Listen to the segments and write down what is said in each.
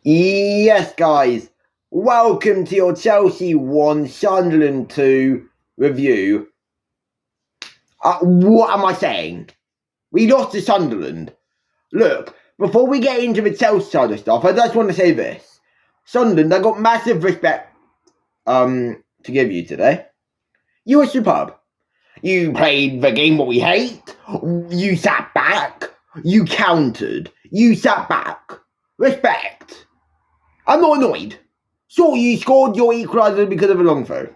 Yes, guys, welcome to your Chelsea 1, Sunderland 2 review. What am I saying? We lost to Sunderland. Look, before we get into the Chelsea side of stuff, I just want to say this. Sunderland, I got massive respect to give you today. You were superb. You played the game what we hate. You sat back. You countered. You sat back. Respect. I'm not annoyed. Sure, you scored your equaliser because of a long throw.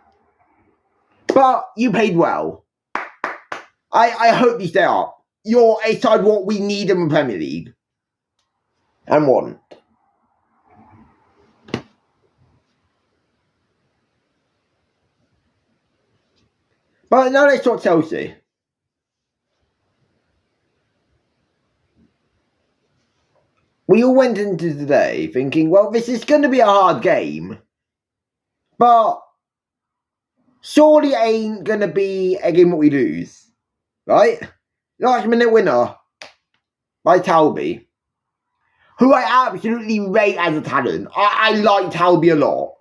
But you played well. I hope you stay up. You're a side what we need in the Premier League. And want. But now let's talk Chelsea. We all went into today thinking, well, this is going to be a hard game. But surely it ain't going to be a game that we lose. Right? Last minute winner by Talby. Who I absolutely rate as a talent. I like Talby a lot.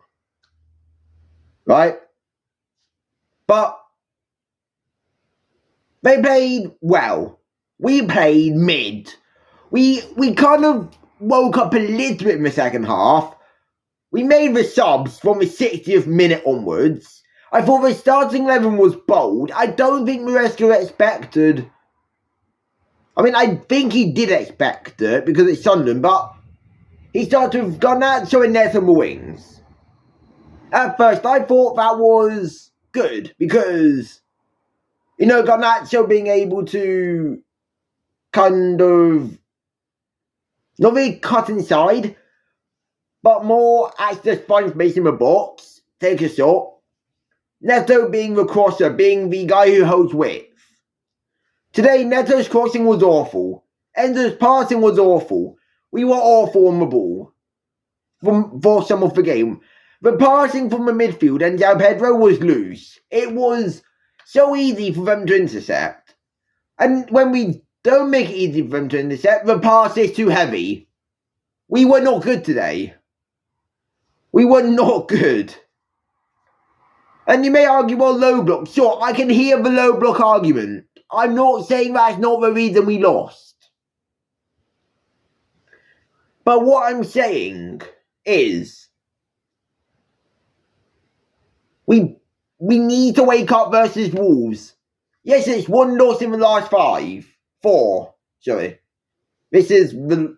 Right? But they played well. We played mid. We kind of woke up a little bit in the second half. We made the subs from the 60th minute onwards. I thought the starting 11 was bold. I don't think Maresca expected. I mean, I think he did expect it because it's Sunderland, but he started with Garnacho and Neto on the wings. At first, I thought that was good because, Garnacho being able to kind of not really cut inside, but more actually just find space in the box, take a shot. Neto being the crosser, being the guy who holds width. Today, Neto's crossing was awful. Enzo's passing was awful. We were awful on the ball for some of the game. The passing from the midfield and João Pedro was loose. It was so easy for them to intercept. And when we don't make it easy for them to intercept, the pass is too heavy. We were not good today. We were not good. And you may argue, well, low block. Sure, I can hear the low block argument. I'm not saying that's not the reason we lost. But what I'm saying is we need to wake up versus Wolves. Yes, it's one loss in the last four. Sorry. This is the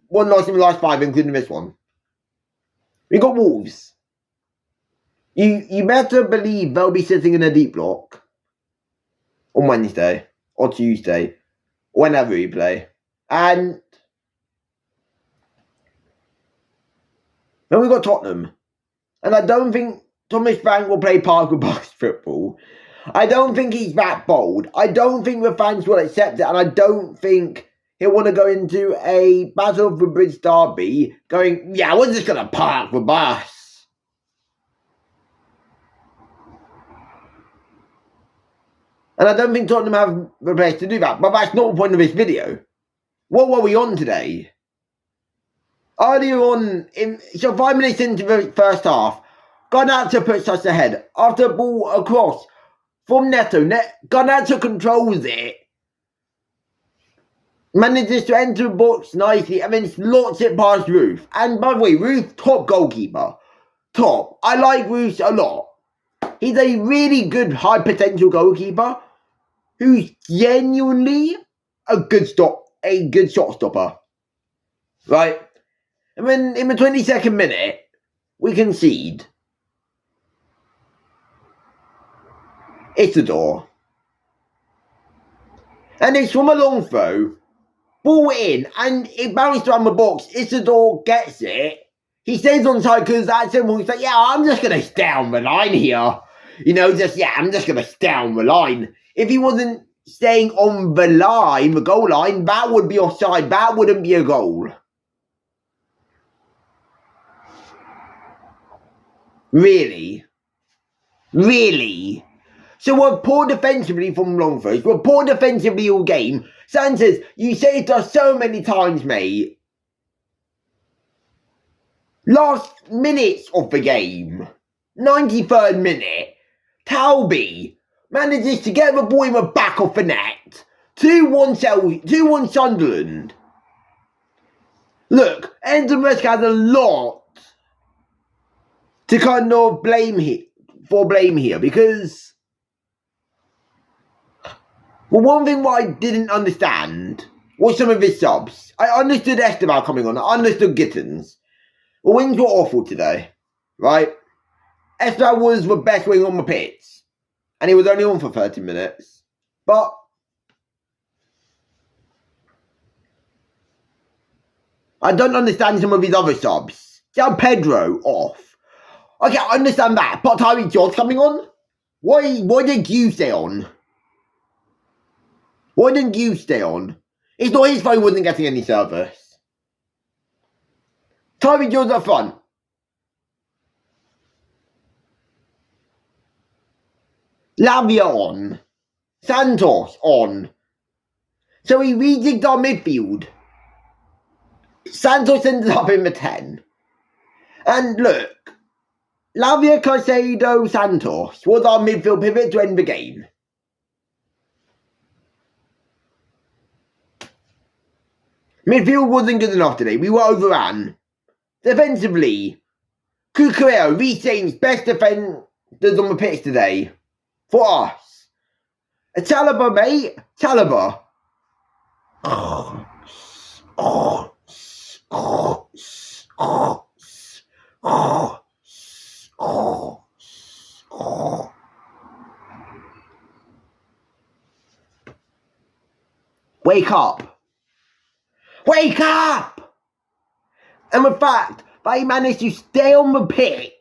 one loss in the last 5, including this one. We got Wolves. You better believe they'll be sitting in a deep block on Wednesday or Tuesday, whenever we play. And then we got Tottenham. And I don't think Thomas Frank will play park with box football. I don't think he's that bold. I don't think the fans will accept it. And I don't think he'll want to go into a Battle of the Bridge derby going, yeah, we're just going to park the bus. And I don't think Tottenham have the place to do that. But that's not the point of this video. What were we on today? Earlier on, so 5 minutes into the first half, Garnacho puts us ahead. After the ball across from Neto, Garnacho controls it. Manages to enter the box nicely and then slots it past Ruth. And by the way, Ruth, top goalkeeper. Top. I like Ruth a lot. He's a really good high potential goalkeeper who's genuinely a good shot stopper. Right? And then in the 22nd minute, we concede. Isidore. And it's from a long throw. Ball in, and it bounced around the box. Isidore gets it. He stays on side because at some point he's like, yeah, I'm just going to stay on the line here. I'm just going to stay on the line. If he wasn't staying on the line, the goal line, that would be offside. That wouldn't be a goal. Really? Really? So we're poor defensively from long throws. We're poor defensively all game. Sanchez, you say it to us so many times, mate. Last minutes of the game, 93rd minute, Talby manages to get the ball in the back of the net. 2-1 Sunderland. Look, Enzo Maresca has a lot to kind of blame here because one thing what I didn't understand was some of his subs. I understood Esteban coming on, I understood Gittins. The wings were awful today, right? Esteban was the best wing on the pitch, and he was only on for 30 minutes. But I don't understand some of his other subs. Del Pedro off. Okay, I understand that, but Tyreek George coming on? Why did you stay on? Why didn't you stay on? It's not his fault he wasn't getting any service. Tyreek George up front. Lavia on. Santos on. So he rejigged our midfield. Santos ended up in the 10. And look, Lavia, Caicedo, Santos was our midfield pivot to end the game. Midfield wasn't good enough today. We were overrun. Defensively, Cucurella, Reece best defenders on the pitch today. For us. A Chalobah, mate. Chalobah. Wake up. Wake up! And the fact that he managed to stay on the pitch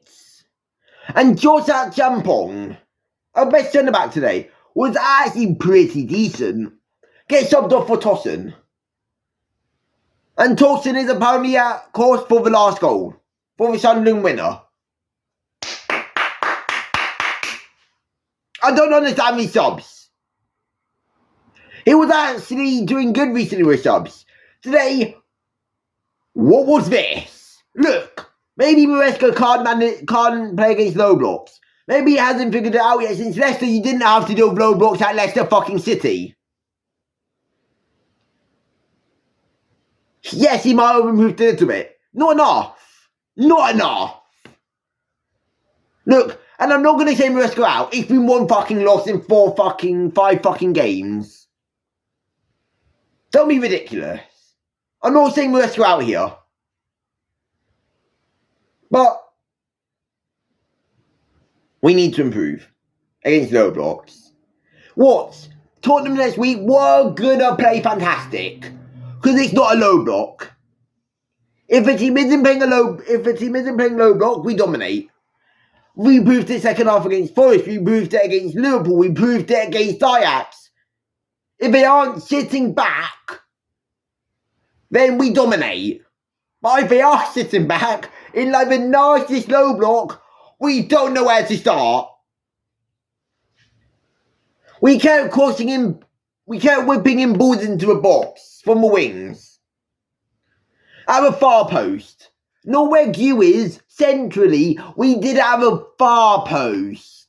and Josat Champong, our best centre-back today, was actually pretty decent. Get subbed off for Tosin. And Tosin is apparently at course for the last goal. For the Sunderland winner. I don't understand these subs. He was actually doing good recently with subs. Today, what was this? Look, maybe Maresca can't play against low blocks. Maybe he hasn't figured it out yet. Since Leicester, you didn't have to do low blocks at Leicester fucking City. Yes, he might have improved a little bit. Not enough. Not enough. Look, and I'm not going to say Maresca out. It's been one fucking loss in 5 fucking games. Don't be ridiculous. I'm not saying Maresca out here. But we need to improve against low blocks. What? Tottenham next week were gonna play fantastic. Because it's not a low block. If a team isn't playing low block, we dominate. We proved it second half against Forest, we proved it against Liverpool, we proved it against Ajax. If they aren't sitting back, then we dominate. But if they are sitting back in like the nicest low block, we don't know where to start. We kept whipping in balls into the box from the wings. At the far post. Not where Q is, centrally, we did have a far post.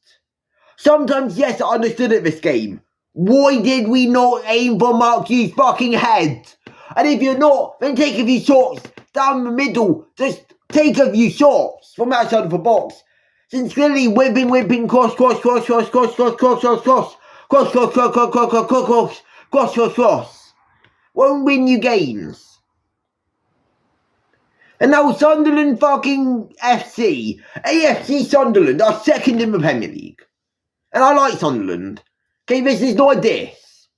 Sometimes, yes, I understood it this game. Why did we not aim for Mark Q's fucking head? And if you're not, then take a few shots down the middle. Just take a few shots from outside of the box. Since clearly whipping, cross. Won't win you games. And now Sunderland fucking FC. AFC Sunderland are second in the Premier League. And I like Sunderland. Okay, this is not a diss.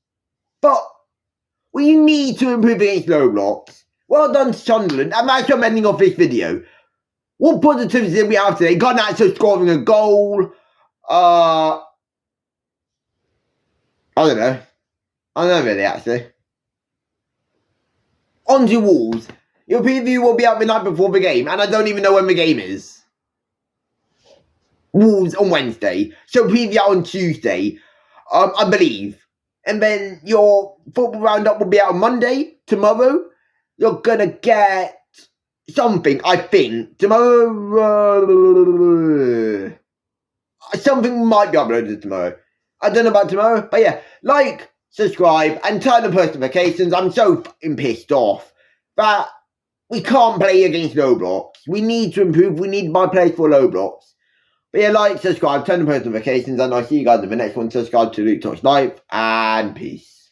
But we need to improve against low blocks. Well done, Sunderland. And that's what I'm ending off this video. What positives did we have today? Garnacho scoring a goal. I don't know. I don't know really, actually. On to Wolves. Your preview will be out the night before the game, and I don't even know when the game is. Wolves on Wednesday. So preview out on Tuesday, I believe. And then your football roundup will be out on Monday, tomorrow. You're going to get something, I think. Tomorrow... something might be uploaded tomorrow. I don't know about tomorrow, but yeah, like, subscribe, and turn on post notifications. I'm so fucking pissed off that we can't play against low blocks. We need to improve. We need my plays for low blocks. But yeah, like, subscribe, turn on post notifications, and I'll see you guys in the next one. Subscribe to Luke Talks Live, and peace.